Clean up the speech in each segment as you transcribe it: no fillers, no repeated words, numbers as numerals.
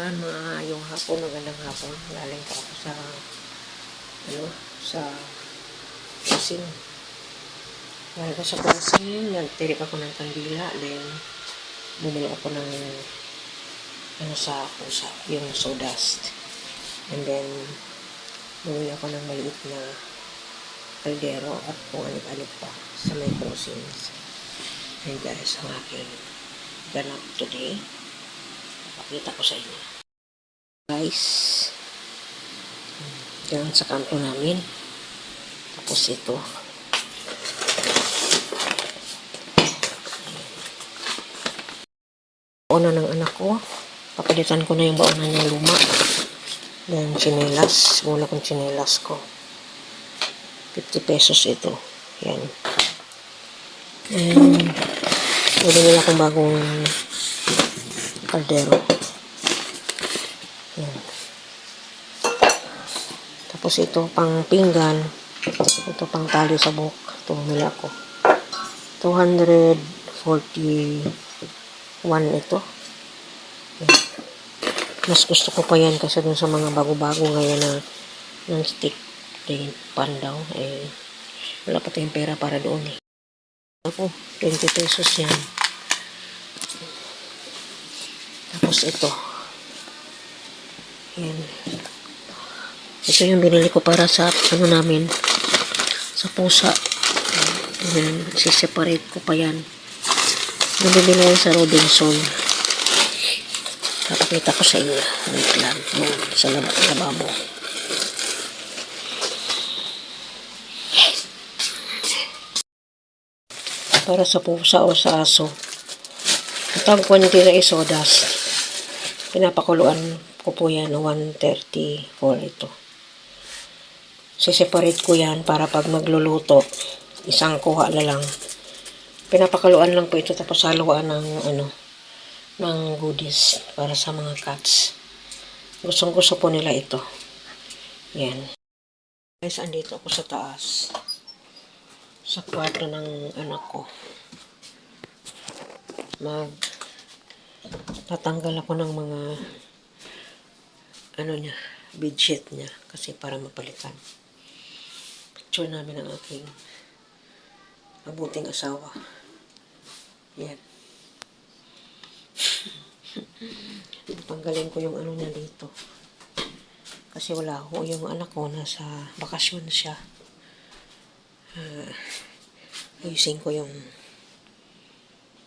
Yung hapon, magandang hapon. Galing pa ako sa kusin. Galing ko sa kusin, nagtirik ako ng kandila, then bumili ako ng yung sawdust. And then, bumili ako ng maliit na kaldero at kung ano-ano pa sa may kusins. And guys, ang aking ganap today. Pakita ko sa inyo. Guys, yan sa kanto namin. Tapos ito. Baonan ng anak ko. Papalitan ko na yung baonan niya luma. Then, chinelas. Mula kong chinelas ko. 50 pesos ito. Yan. And, bumili akong bagong kaldero. Yan. Tapos ito pang pinggan. Ito pang tali sa buhok. Ito bumili ako. 241 ito. Yan. Mas gusto ko pa yan kasi dun sa mga bago-bago ngayon na non-stick pan daw. Eh, wala pa tayong pera para doon eh. Ako, 20 pesos yan. Tapos ito. Yan. Ito yung binili ko para sa namin. Sa pusa. Yan. Siseparate ko pa yan. Nabibili yan sa Robinson. Kapakita ko sa inyo. Wait lang. Sa lababo. Para sa pusa o sa aso. Ang tawag ko nila ay sawdust. Pinapakuluan ko po yan. 134 ito. Siseparate ko yan para pag magluluto, isang kuha na lang. Pinapakaluan lang po ito tapos haluan ng goodies para sa mga cats. Gustong-gusto po nila ito. Yan. Guys, andito ako sa taas. Sa kwarto ng anak ko. Tatanggal ako ng mga bedsheet niya kasi para mapalitan. Picture namin ang aking mabuting asawa. Yan. Tanggalin ko yung niya dito. Kasi wala ako. Yung anak ko nasa bakasyon siya. Ayusin ko yung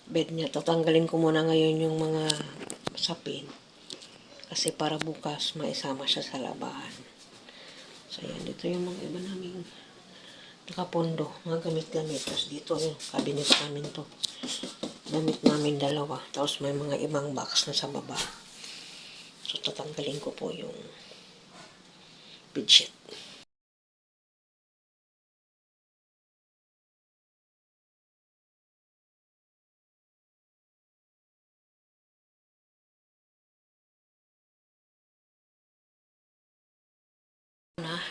bed niya. Tatanggalin ko muna ngayon yung mga sapin. Kasi para bukas maisama siya sa labahan. So yan. Dito yung mga iba naming nakapondo. Mga gamit-gamit. Tapos dito yung cabinet namin to. Gamit namin dalawa. Tapos may mga ibang box na sa baba. So tatanggalin ko po yung bedsheet.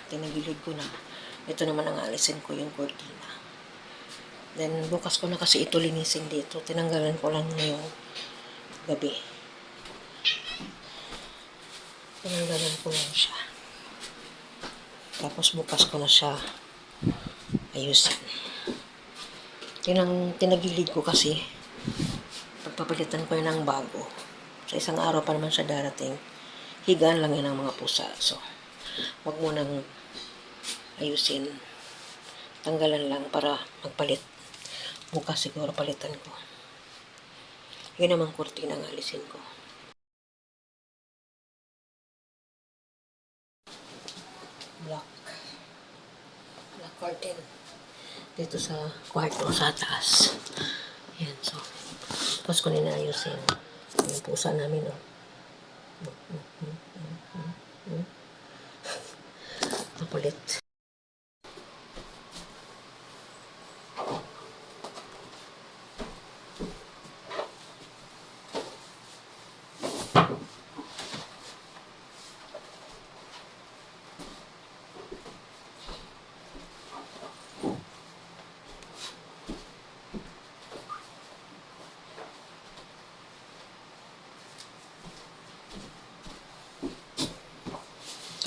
Tinagilid ko na. Ito naman ang alisin ko yung cortina. Then, bukas ko na kasi ito linisin dito. Tinanggalan ko lang ngayong gabi. Tinanggalan ko lang siya. Tapos, bukas ko na siya ayusin. Tinagilid ko kasi pagpapalitan ko yun ng bago. Sa isang araw pa naman siya darating. Higaan lang yun ang mga pusa. So, wag mo nang ayusin. Tanggalan lang para magpalit. Bukas siguro palitan ko. Yun naman kurtina ang alisin ko. Black curtain. Dito sa kwarto sa taas. Yan, so. Tapos ko ninaayusin. Yung pusa namin, Makulit.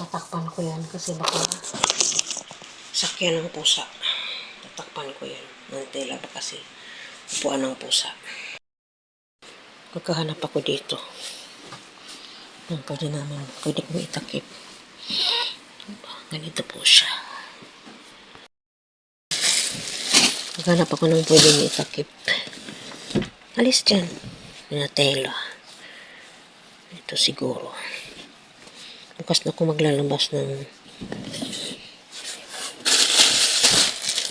tatakpan ko yan kasi baka sakyan ng pusa. Tatakpan ko yan ng tela kasi upuan ng pusa. Magkahanap ako dito. Pwede kong itakip. Ganito po siya. Maghanap ako ng pwedeng itakip. Alis dyan. Na tela. Ito siguro. Bukas na ako maglalabas ng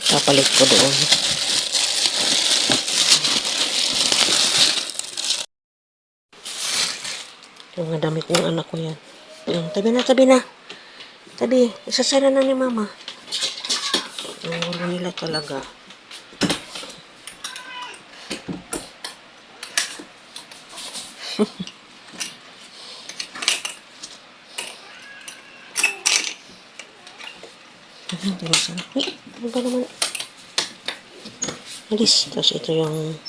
kapalit ko doon. Yung mga damit ng anak ko yan. Yung, tabi na. Tabi, isasara na ni mama. Ang ulo nila talaga. Ano ba naman? Alis. Tapos ito yung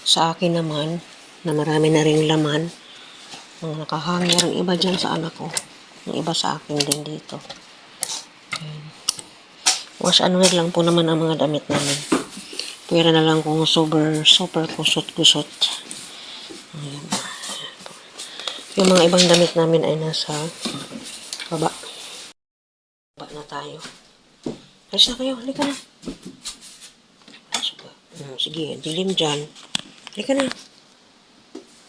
sa akin naman, na marami na rin laman. Nakahanger ang iba dyan sa anak ko. Yung iba sa akin din dito. Wash and wear lang po naman ang mga damit namin. Pwera na lang kung super kusot-kusot. Ayan. Yung mga ibang damit namin ay nasa baba. Baba na tayo. Alis na kayo. Halika na. Sige, dilim dyan. Halika na.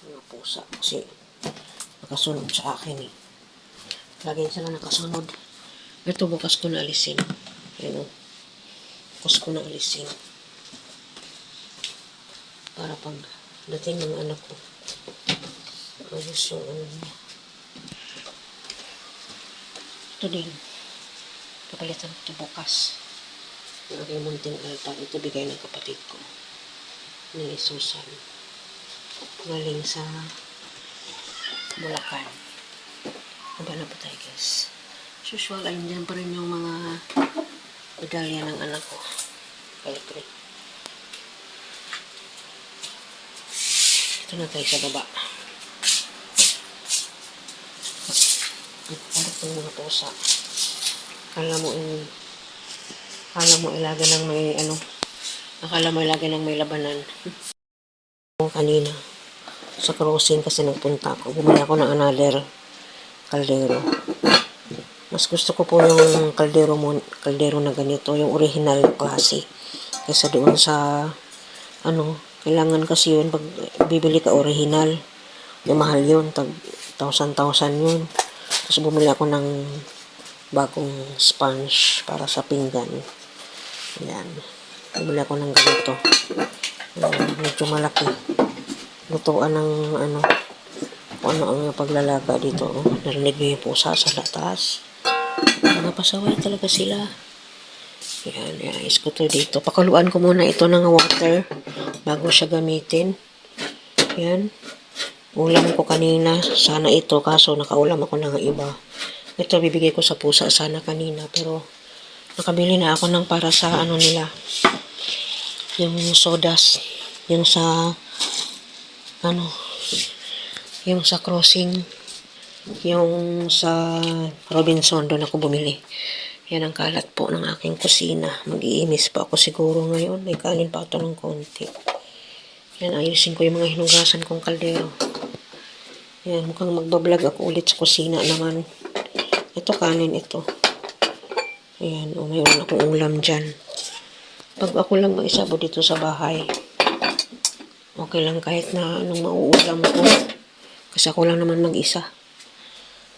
Mga pusa. Kasi nakasunod sa akin eh. Laging sila nakasunod. Ito bukas ko na alisin. Ayan o. Bukas ko na alisin. Para pag dating ng anak ko. Ayos yung ano niya. Ito din. Kapalitan ito bukas. Yung aking munting altar. Ito bigay ng kapatid ko. Ni Susan. Galing sa Bulacan. Haba na po tayo guys. As usual, ayun dyan pa rin yung mga medalya ng anak ko. Kalipre. Ito na tayo sa baba. Ulit ng mga pusa. Akala mo ilaga ng may ano. Akala mo ilaga ng may labanan. Kanina. Sa crossing kasi nagpunta ako. Bumili ako ng another kaldero. Mas gusto ko po yung kaldero na ganito, yung original klase. Kaysa doon sa ano, kailangan kasi yun pag bibili ka original. Yung mahal yun, tag 1,000 yun. Tapos bumili ako ng bagong sponge para sa pinggan. Ayan. Bumili ako ng ganito. Medyo malaki. Lutuan ng ano, kung ano ang paglalaga dito. Oh. Narinig niyo yung pusa sa latas. Mga pasaway talaga sila. Yan, iayos ko to dito. Pakuluan ko muna ito ng water bago siya gamitin. Yan. Ulam ko kanina. Sana ito, kaso nakaulam ako ng iba. Ito bibigay ko sa pusa sana kanina. Pero nakabili na ako ng para sa ano nila. Yung sodas. Yung sa ano, yung sa crossing, yung sa Robinson, doon ako bumili. Yan ang kalat po ng aking kusina. Mag-iimis pa ako siguro ngayon. May kanin pa ito ng konti. Yan, ayusin ko yung mga hinugasan kong kaldero. Yan, mukhang magbablog ako ulit sa kusina naman. Ito kanin ito. Ayan, mayroon akong ulam dyan. Pag ako lang mag-isa po dito sa bahay, okay lang kahit na anong mauulam ko. Kasi ako lang naman mag-isa.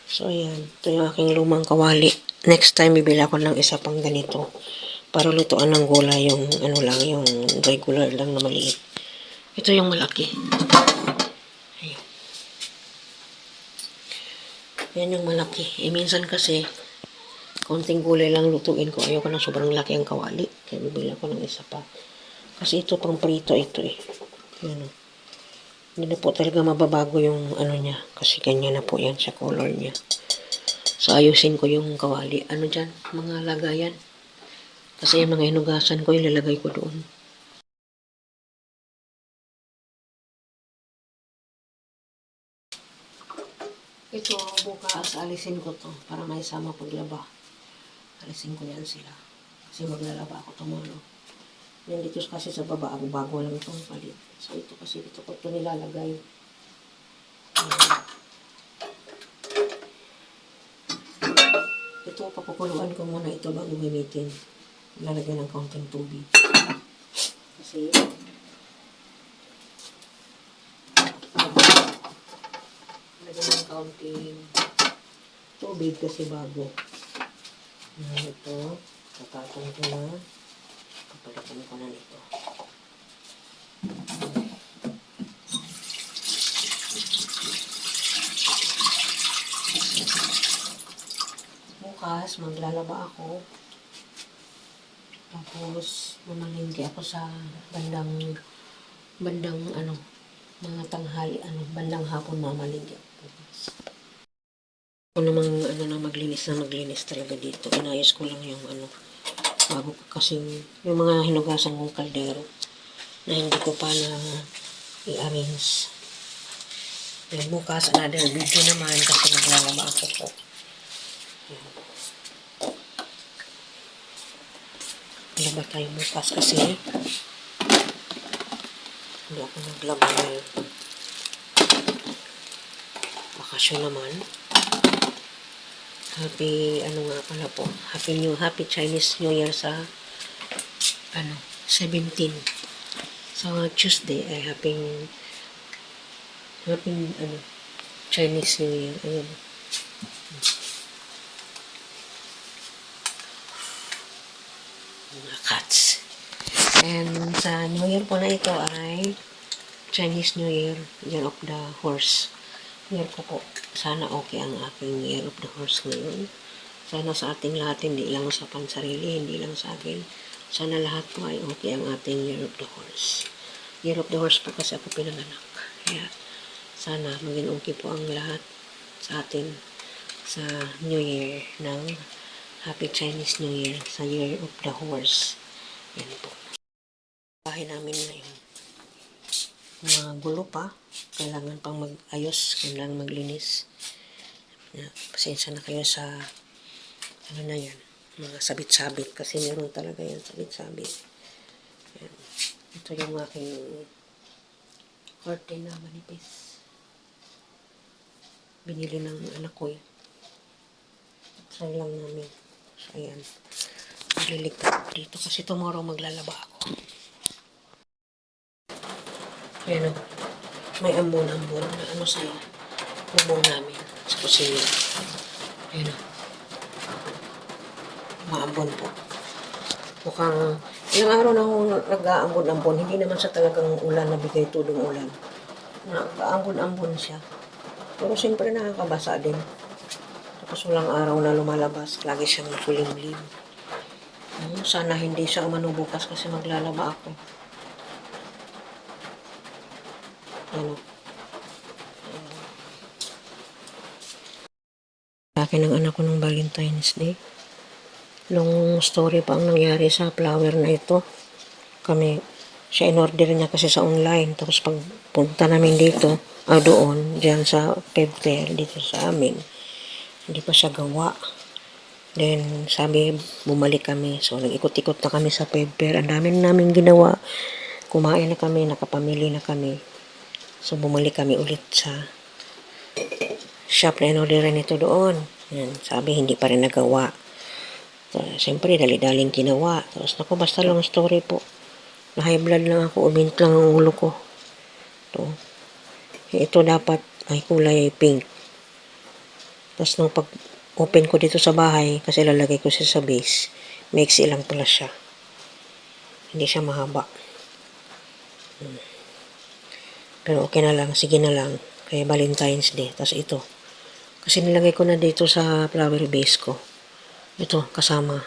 So, ayan. Ito yung aking lumang kawali. Next time, bibili ako ng isa pang ganito. Para lutuan ng gulay yung, ano lang, yung regular lang na maliit. Ito yung malaki. Ayan. Yan yung malaki. Minsan kasi, konting gulay lang lutuin ko. Ayoko na sobrang laki ang kawali. Kaya bibili ako ng isa pa. Kasi ito pang prito ito eh. Yan o. Hindi na po talaga mababago yung ano niya. Kasi ganyan na po yan sa color niya. So, ayusin ko yung kawali. Ano dyan? Mga lagayan. Kasi yung mga hinugasan ko, ilalagay ko doon. Ito, bukas, alisin ko to para may sama paglaba. Alisin ko yan sila. Kasi maglalaba ako tomorrow. Yan dito kasi sa baba, ako bago lang itong palit. So ito kasi dito ko ito nilalagay. Ito, papakuluan ko muna ito bago gamitin. Lalagyan ng kaunting tubig. Kasi lagyan ng kaunting tubig kasi bago. Ito, tatapon ko na. Kapalitan ko na nito. Bukas, maglalaba ako. Tapos, mamalingki ako sa bandang mga tanghali, bandang hapon mamalingki ako bukas. Ako namang maglinis talaga dito. Inayos ko lang yung bago kasi yung mga hinugasan kong kaldero na hindi ko pa na i-arrange. Then bukas, another video naman kasi maglalaba ako po. Laba tayo bukas kasi hindi ako naglaba ngayon. Bakasyon naman. Happy Chinese New Year sa 17. So Tuesday ay happy Chinese New Year. Ayun. Mga cats. And sa New Year po na ito ay Chinese New Year, Year of the Horse. Year ko po. Sana okay ang aking Year of the Horse ngayon. Sana sa ating lahat, hindi lang sa pansarili, hindi lang sa akin. Sana lahat po ay okay ang ating Year of the Horse. Year of the Horse po kasi ako pinanganak. Kaya sana maging okay po ang lahat sa atin sa New Year ng Happy Chinese New Year sa Year of the Horse. Yan po. Bahay namin ngayon. Mga gulo pa. Kailangan pang mag-ayos. Kailangan maglinis. Pasensya na kayo sa yan. Mga sabit-sabit. Kasi meron talaga yan sabit-sabit. Yan. Ito yung aking curtain na manipis. Binili ng anak ko yan. Try lang namin. So, ayan. Magliligtad dito kasi tomorrow maglalaba ako. Ayan o. May ambon-ambon na sa bubong namin sa kusina. Ayan o. Maambon po. Mukhang ilang araw na akong nag-aambon-ambon. Hindi naman sa talagang ulan na bigay tulong ulan. Nag-aambon-ambon siya. Pero siyempre nakakabasa din. Tapos walang araw na lumalabas. Lagi siyang nakulimlim. Sana hindi siya umano bukas kasi maglalaba ako. Akin ng anak ko ng Valentine's Day. Long story pa ang nangyari sa flower na ito. Siya in-order niya kasi sa online. Tapos pag punta namin dito, doon, dyan sa Pebter, dito sa amin, hindi pa siya gawa. Then, sabi, bumalik kami. So, nag-ikot-ikot na kami sa Pebter. Ang dami namin ginawa. Kumain na kami, nakapamili na kami. So, bumalik kami ulit sa shop na in-orderan nito doon. Yan, sabi, hindi pa rin nagawa. So, siyempre, dali-daling ginawa. Tapos, basta lang story po. Na high blood lang ako, umint lang ang ulo ko. Ito dapat, ay kulay pink. Tapos, nung pag-open ko dito sa bahay, kasi lalagay ko siya sa base, maiksi lang pala siya. Hindi siya mahaba. Pero okay na lang, sige na lang. Kaya Valentine's Day. Tapos ito. Kasi nilagay ko na dito sa flower base ko. Ito, kasama.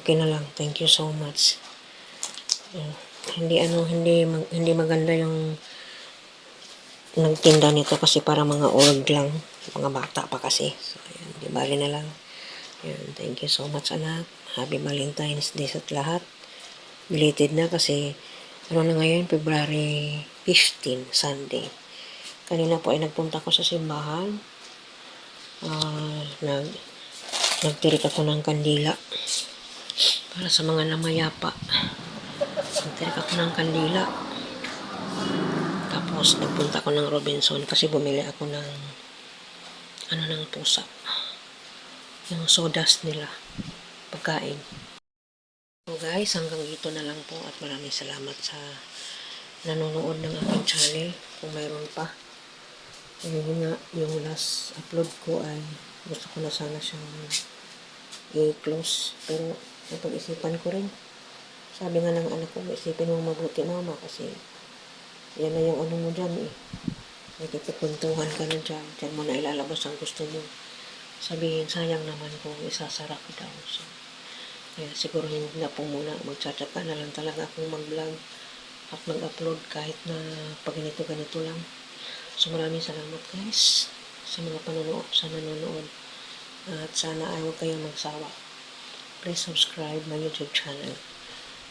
Okay na lang. Thank you so much. Hindi maganda yung nagtinda nito kasi para mga old lang. Mga bata pa kasi. So, ayan. Di bali na lang. Ayan. Thank you so much, anak. Happy Valentine's Day sa lahat. Belated na kasi na ngayon, February 15, Sunday. Kanina po ay nagpunta ko sa simbahan. Nagtirik ako ng kandila para sa mga namayapa. Nagtirik ako ng kandila. Tapos nagpunta ako ng Robinson kasi bumili ako ng ng pusa. Yung sodas nila. Pagkain. So guys, hanggang dito na lang po at maraming salamat sa nanonood ng aking channel kung mayroon pa. Yun nga, yung last upload ko ay gusto ko na sana siyang i-close. Pero napag-isipan ko rin. Sabi nga ng anak ko, isipin mo mabuti mama kasi yan na yung mo dyan eh. Nakikipuntuhan ka na dyan. Dyan mo na ilalabas ang gusto mo. Sabihin, sayang naman kung isasara ko daw. So, kaya siguro hindi na po muna. Magtsatsaga na lang talaga akong mag-vlog at mag-upload kahit na pag ganito-ganito lang. So maraming salamat guys sa mga nanonood. At sana ay huwag kayong magsawa. Please subscribe my YouTube channel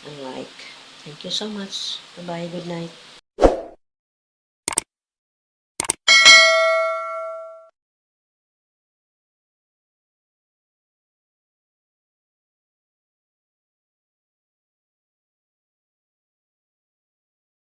and like. Thank you so much. Bye-bye. Good night.